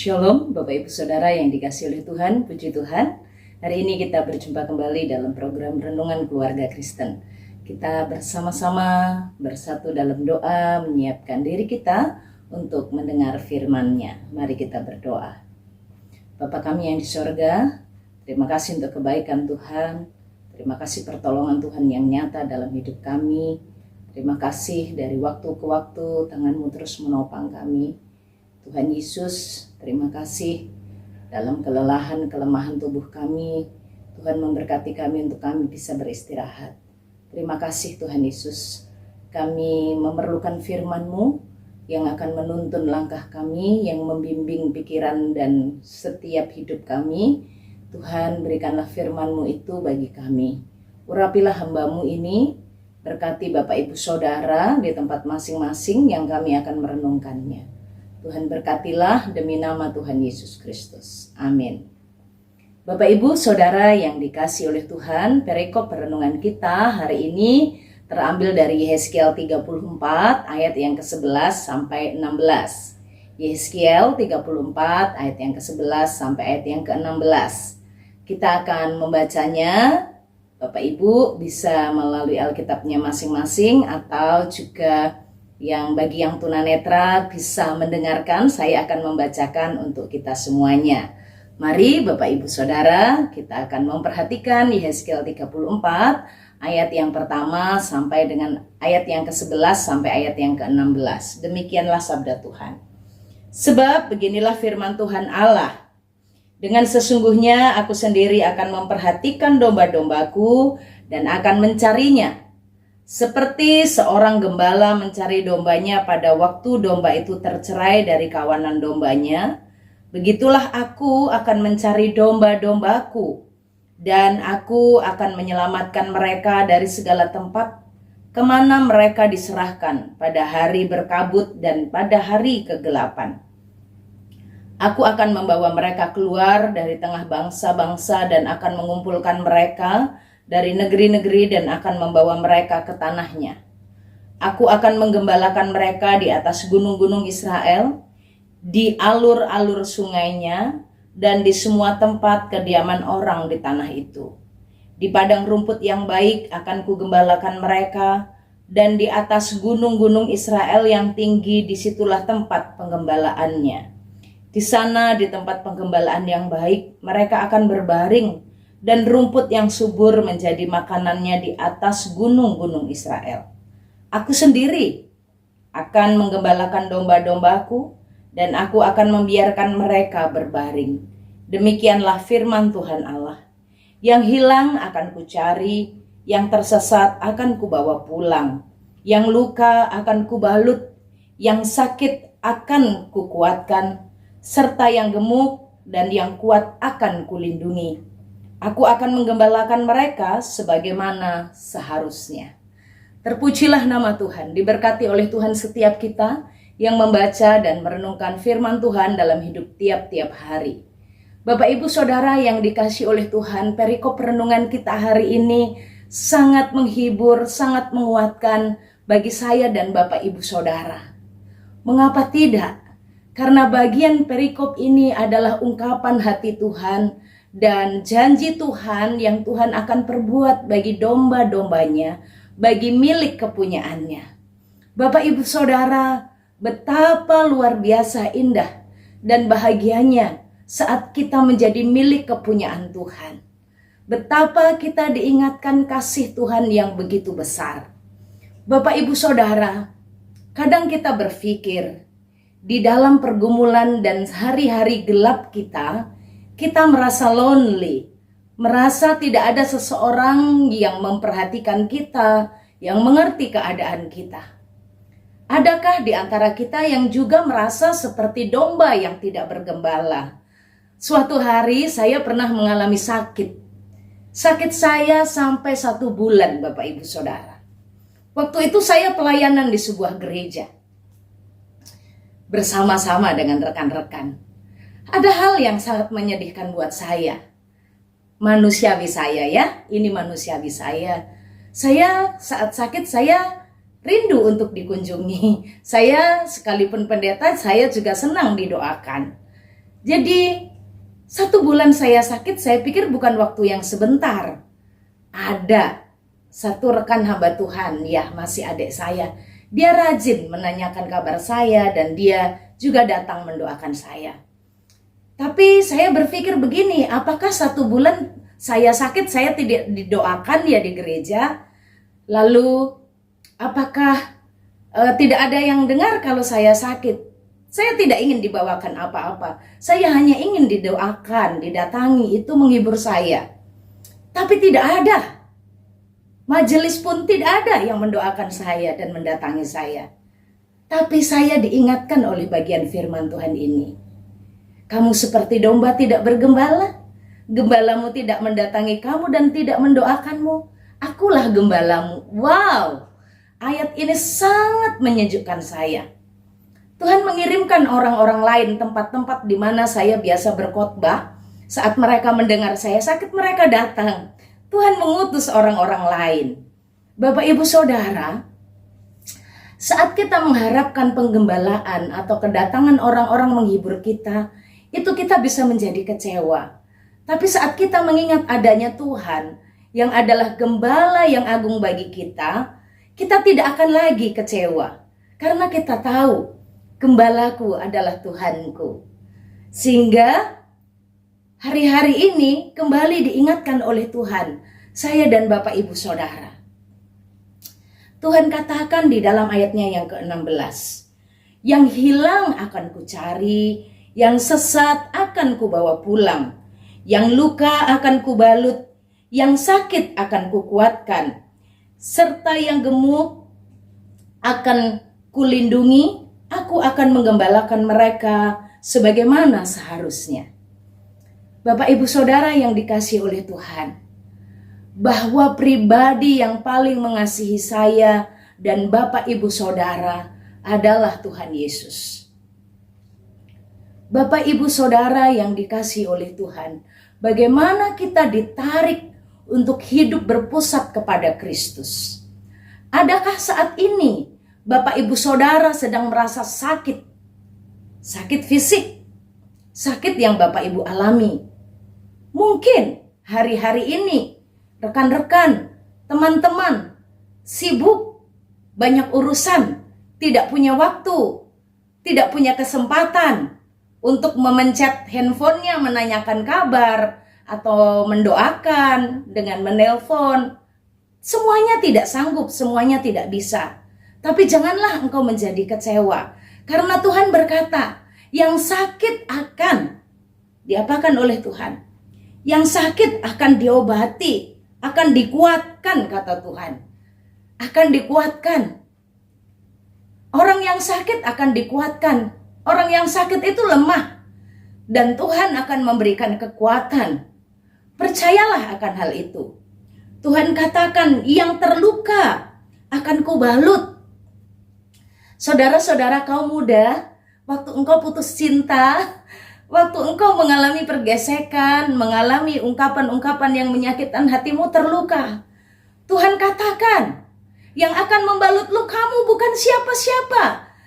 Shalom Bapak Ibu Saudara yang dikasihi oleh Tuhan, puji Tuhan. Hari ini kita berjumpa kembali dalam program Renungan Keluarga Kristen. Kita bersama-sama bersatu dalam doa, menyiapkan diri kita untuk mendengar firman-Nya. Mari kita berdoa. Bapa kami yang di sorga, terima kasih untuk kebaikan Tuhan. Terima kasih pertolongan Tuhan yang nyata dalam hidup kami. Terima kasih dari waktu ke waktu tangan-Mu terus menopang kami. Tuhan Yesus, terima kasih dalam kelelahan, kelemahan tubuh kami. Tuhan memberkati kami untuk kami bisa beristirahat. Terima kasih Tuhan Yesus. Kami memerlukan firman-Mu yang akan menuntun langkah kami, yang membimbing pikiran dan setiap hidup kami. Tuhan, berikanlah firman-Mu itu bagi kami. Urapilah hamba-Mu ini, berkati Bapak Ibu Saudara di tempat masing-masing yang kami akan merenungkannya. Tuhan berkatilah demi nama Tuhan Yesus Kristus. Amin. Bapak Ibu Saudara yang dikasihi oleh Tuhan, perikop perenungan kita hari ini terambil dari Yehezkiel 34 ayat yang ke-11 sampai 16. Yehezkiel 34 ayat yang ke-11 sampai ayat yang ke-16. Kita akan membacanya. Bapak Ibu bisa melalui Alkitabnya masing-masing atau juga yang bagi yang tunanetra bisa mendengarkan, saya akan membacakan untuk kita semuanya. Mari Bapak Ibu Saudara, kita akan memperhatikan Yehezkiel 34 ayat yang pertama sampai dengan ayat yang ke-11 sampai ayat yang ke-16. Demikianlah sabda Tuhan. Sebab beginilah firman Tuhan Allah. Dengan sesungguhnya aku sendiri akan memperhatikan domba-dombaku dan akan mencarinya. Seperti seorang gembala mencari dombanya pada waktu domba itu tercerai dari kawanan dombanya, begitulah aku akan mencari domba-dombaku, dan aku akan menyelamatkan mereka dari segala tempat kemana mereka diserahkan pada hari berkabut dan pada hari kegelapan. Aku akan membawa mereka keluar dari tengah bangsa-bangsa dan akan mengumpulkan mereka dari negeri-negeri dan akan membawa mereka ke tanahnya. Aku akan menggembalakan mereka di atas gunung-gunung Israel, di alur-alur sungainya, dan di semua tempat kediaman orang di tanah itu. Di padang rumput yang baik akan kugembalakan mereka, dan di atas gunung-gunung Israel yang tinggi disitulah tempat penggembalaannya. Di sana di tempat penggembalaan yang baik mereka akan berbaring, dan rumput yang subur menjadi makanannya di atas gunung-gunung Israel. Aku sendiri akan menggembalakan domba-dombaku dan aku akan membiarkan mereka berbaring. Demikianlah firman Tuhan Allah. Yang hilang akan kucari, yang tersesat akan kubawa pulang, yang luka akan kubalut, yang sakit akan kukuatkan, serta yang gemuk dan yang kuat akan kulindungi. Aku akan menggembalakan mereka sebagaimana seharusnya. Terpujilah nama Tuhan, diberkati oleh Tuhan setiap kita yang membaca dan merenungkan firman Tuhan dalam hidup tiap-tiap hari. Bapak Ibu Saudara yang dikasihi oleh Tuhan, perikop renungan kita hari ini sangat menghibur, sangat menguatkan bagi saya dan Bapak Ibu Saudara. Mengapa tidak? Karena bagian perikop ini adalah ungkapan hati Tuhan dan janji Tuhan yang Tuhan akan perbuat bagi domba-dombanya, bagi milik kepunyaannya. Bapak Ibu Saudara, betapa luar biasa indah dan bahagianya saat kita menjadi milik kepunyaan Tuhan. Betapa kita diingatkan kasih Tuhan yang begitu besar. Bapak Ibu Saudara, kadang kita berpikir di dalam pergumulan dan hari-hari gelap kita merasa lonely, merasa tidak ada seseorang yang memperhatikan kita, yang mengerti keadaan kita. Adakah di antara kita yang juga merasa seperti domba yang tidak bergembala? Suatu hari saya pernah mengalami sakit. Sakit saya sampai 1 bulan, Bapak Ibu Saudara. Waktu itu saya pelayanan di sebuah gereja bersama-sama dengan rekan-rekan. Ada hal yang sangat menyedihkan buat saya. Manusiawi saya ya, ini manusiawi saya. Saya saat sakit saya rindu untuk dikunjungi. Saya sekalipun pendeta, saya juga senang didoakan. Jadi 1 bulan saya sakit, saya pikir bukan waktu yang sebentar. Ada satu rekan hamba Tuhan, ya masih adik saya. Dia rajin menanyakan kabar saya dan dia juga datang mendoakan saya. Tapi saya berpikir begini, apakah 1 bulan saya sakit, saya tidak didoakan ya di gereja? Lalu apakah tidak ada yang dengar kalau saya sakit? Saya tidak ingin dibawakan apa-apa. Saya hanya ingin didoakan, didatangi, itu menghibur saya. Tapi tidak ada. Majelis pun tidak ada yang mendoakan saya dan mendatangi saya. Tapi saya diingatkan oleh bagian firman Tuhan ini. Kamu seperti domba tidak bergembala. Gembalamu tidak mendatangi kamu dan tidak mendoakanmu. Akulah gembalamu. Wow, ayat ini sangat menyejukkan saya. Tuhan mengirimkan orang-orang lain, tempat-tempat di mana saya biasa berkhotbah. Saat mereka mendengar saya sakit, mereka datang. Tuhan mengutus orang-orang lain. Bapak Ibu Saudara, saat kita mengharapkan penggembalaan atau kedatangan orang-orang menghibur kita, itu kita bisa menjadi kecewa. Tapi saat kita mengingat adanya Tuhan, yang adalah gembala yang agung bagi kita tidak akan lagi kecewa. Karena kita tahu, gembalaku adalah Tuhanku. Sehingga hari-hari ini kembali diingatkan oleh Tuhan, saya dan Bapak Ibu Saudara. Tuhan katakan di dalam ayatnya yang ke-16, yang hilang akan kucari, yang sesat akan kubawa pulang, yang luka akan kubalut, yang sakit akan kukuatkan, serta yang gemuk akan kulindungi. Aku akan menggembalakan mereka sebagaimana seharusnya. Bapak Ibu Saudara yang dikasihi oleh Tuhan, bahwa pribadi yang paling mengasihi saya dan Bapak Ibu Saudara adalah Tuhan Yesus. Bapak Ibu Saudara yang dikasihi oleh Tuhan, bagaimana kita ditarik untuk hidup berpusat kepada Kristus? Adakah saat ini Bapak Ibu Saudara sedang merasa sakit? Sakit fisik, sakit yang Bapak Ibu alami. Mungkin hari-hari ini rekan-rekan, teman-teman sibuk, banyak urusan, tidak punya waktu, tidak punya kesempatan untuk memencet handphonenya, menanyakan kabar, atau mendoakan dengan menelpon. Semuanya tidak sanggup, semuanya tidak bisa. Tapi janganlah engkau menjadi kecewa. Karena Tuhan berkata, yang sakit akan diapakan oleh Tuhan. Yang sakit akan diobati, akan dikuatkan, kata Tuhan. Akan dikuatkan. Orang yang sakit akan dikuatkan. Orang yang sakit itu lemah. Dan Tuhan akan memberikan kekuatan. Percayalah akan hal itu. Tuhan katakan, yang terluka akan kubalut. Saudara-saudara kaum muda, waktu engkau putus cinta, waktu engkau mengalami pergesekan, mengalami ungkapan-ungkapan yang menyakitkan hatimu, terluka, Tuhan katakan, yang akan membalut lukamu bukan siapa-siapa,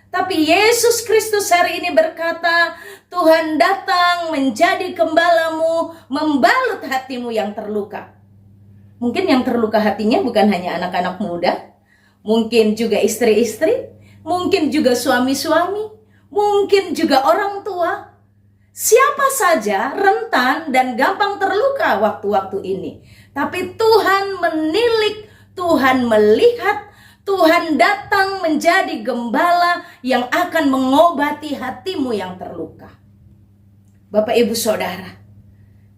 tapi Yesus Kristus hari ini berkata, Tuhan datang menjadi gembalamu, membalut hatimu yang terluka. Mungkin yang terluka hatinya bukan hanya anak-anak muda, mungkin juga istri-istri, mungkin juga suami-suami, mungkin juga orang tua. Siapa saja rentan dan gampang terluka waktu-waktu ini. Tapi Tuhan menilik, Tuhan melihat, Tuhan datang menjadi gembala yang akan mengobati hatimu yang terluka. Bapak Ibu Saudara,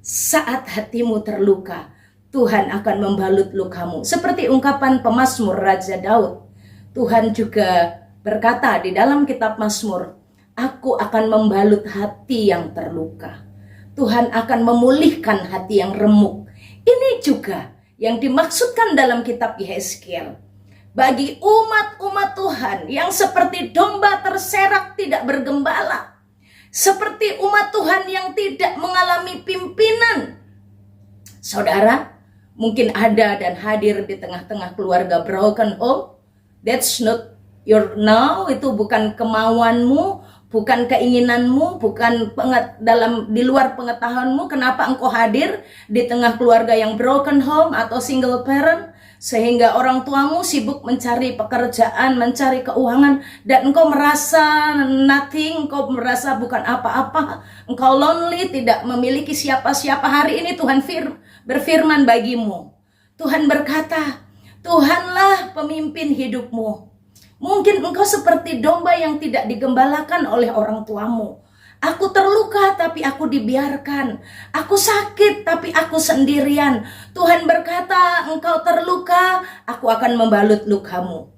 saat hatimu terluka, Tuhan akan membalut lukamu. Seperti ungkapan pemazmur Raja Daud. Tuhan juga berkata di dalam kitab Mazmur, aku akan membalut hati yang terluka. Tuhan akan memulihkan hati yang remuk. Ini juga yang dimaksudkan dalam kitab Yehezkiel. Bagi umat-umat Tuhan yang seperti domba terserak tidak bergembala. Seperti umat Tuhan yang tidak mengalami pimpinan. Saudara, mungkin ada dan hadir di tengah-tengah keluarga broken home. That's not your now, itu bukan kemauanmu, bukan keinginanmu, bukan di luar pengetahuanmu. Kenapa engkau hadir di tengah keluarga yang broken home atau single parent, sehingga orang tuamu sibuk mencari pekerjaan, mencari keuangan, dan engkau merasa nothing, engkau merasa bukan apa-apa, engkau lonely, tidak memiliki siapa-siapa. Hari ini Tuhan berfirman bagimu. Tuhan berkata, Tuhanlah pemimpin hidupmu. Mungkin engkau seperti domba yang tidak digembalakan oleh orang tuamu. Aku terluka tapi aku dibiarkan. Aku sakit tapi aku sendirian. Tuhan berkata, engkau terluka, aku akan membalut lukamu.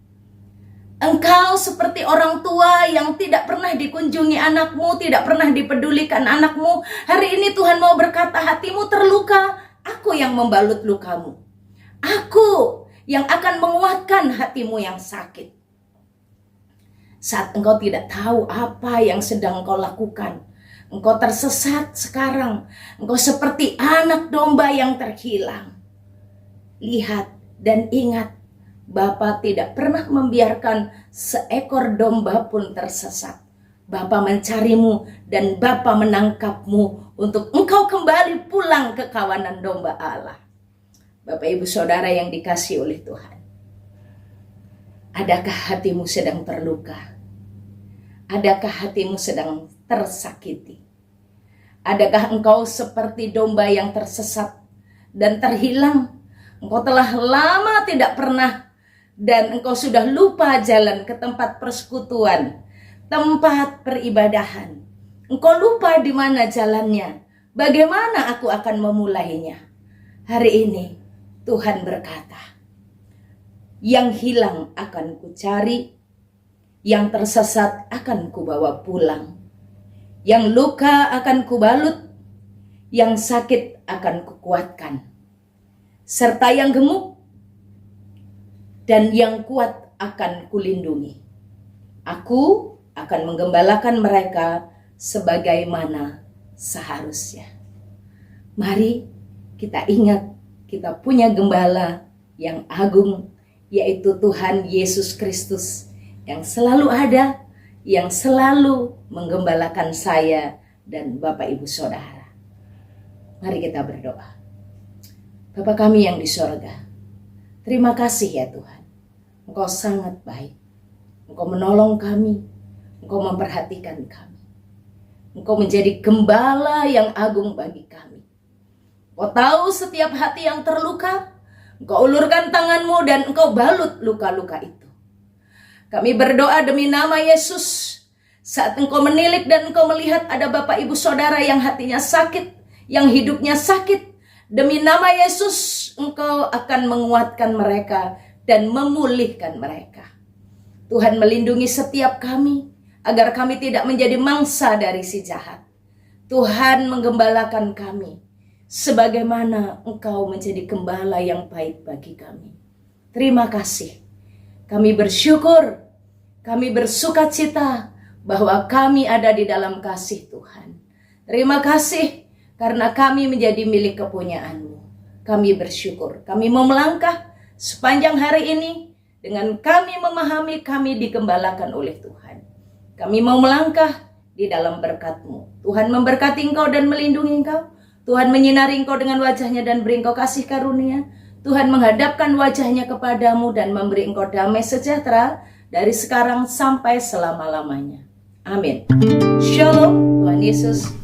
Engkau seperti orang tua yang tidak pernah dikunjungi anakmu, tidak pernah dipedulikan anakmu. Hari ini Tuhan mau berkata, hatimu terluka, aku yang membalut lukamu. Aku yang akan menguatkan hatimu yang sakit. Saat engkau tidak tahu apa yang sedang engkau lakukan, engkau tersesat sekarang, engkau seperti anak domba yang terhilang. Lihat dan ingat, Bapa tidak pernah membiarkan seekor domba pun tersesat. Bapa mencarimu dan Bapa menangkapmu untuk engkau kembali pulang ke kawanan domba Allah. Bapak Ibu Saudara yang dikasihi oleh Tuhan, adakah hatimu sedang terluka? Adakah hatimu sedang tersakiti? Adakah engkau seperti domba yang tersesat dan terhilang? Engkau telah lama tidak pernah dan engkau sudah lupa jalan ke tempat persekutuan, tempat peribadahan. Engkau lupa di mana jalannya. Bagaimana aku akan memulainya? Hari ini Tuhan berkata, yang hilang akan kucari, yang tersesat akan kubawa pulang, yang luka akan kubalut, yang sakit akan kukuatkan, serta yang gemuk dan yang kuat akan kulindungi. Aku akan menggembalakan mereka sebagaimana seharusnya. Mari kita ingat, kita punya gembala yang agung, yaitu Tuhan Yesus Kristus, yang selalu ada, yang selalu menggembalakan saya dan Bapak Ibu Saudara. Mari kita berdoa. Bapa kami yang di sorga, terima kasih ya Tuhan. Engkau sangat baik. Engkau menolong kami. Engkau memperhatikan kami. Engkau menjadi gembala yang agung bagi kami. Engkau tahu setiap hati yang terluka. Engkau ulurkan tanganmu dan engkau balut luka-luka itu. Kami berdoa demi nama Yesus. Saat engkau menilik dan engkau melihat ada Bapak Ibu Saudara yang hatinya sakit, yang hidupnya sakit, demi nama Yesus engkau akan menguatkan mereka dan memulihkan mereka. Tuhan melindungi setiap kami agar kami tidak menjadi mangsa dari si jahat. Tuhan menggembalakan kami sebagaimana engkau menjadi gembala yang baik bagi kami. Terima kasih. Kami bersyukur, kami bersukacita bahwa kami ada di dalam kasih Tuhan. Terima kasih karena kami menjadi milik kepunyaan-Mu. Kami bersyukur, kami mau melangkah sepanjang hari ini dengan kami memahami kami digembalakan oleh Tuhan. Kami mau melangkah di dalam berkat-Mu. Tuhan memberkati engkau dan melindungi engkau. Tuhan menyinari engkau dengan wajahnya dan beri engkau kasih karunia. Tuhan menghadapkan wajahnya kepadamu dan memberi engkau damai sejahtera dari sekarang sampai selama-lamanya. Amin. Shalom, Tuhan Yesus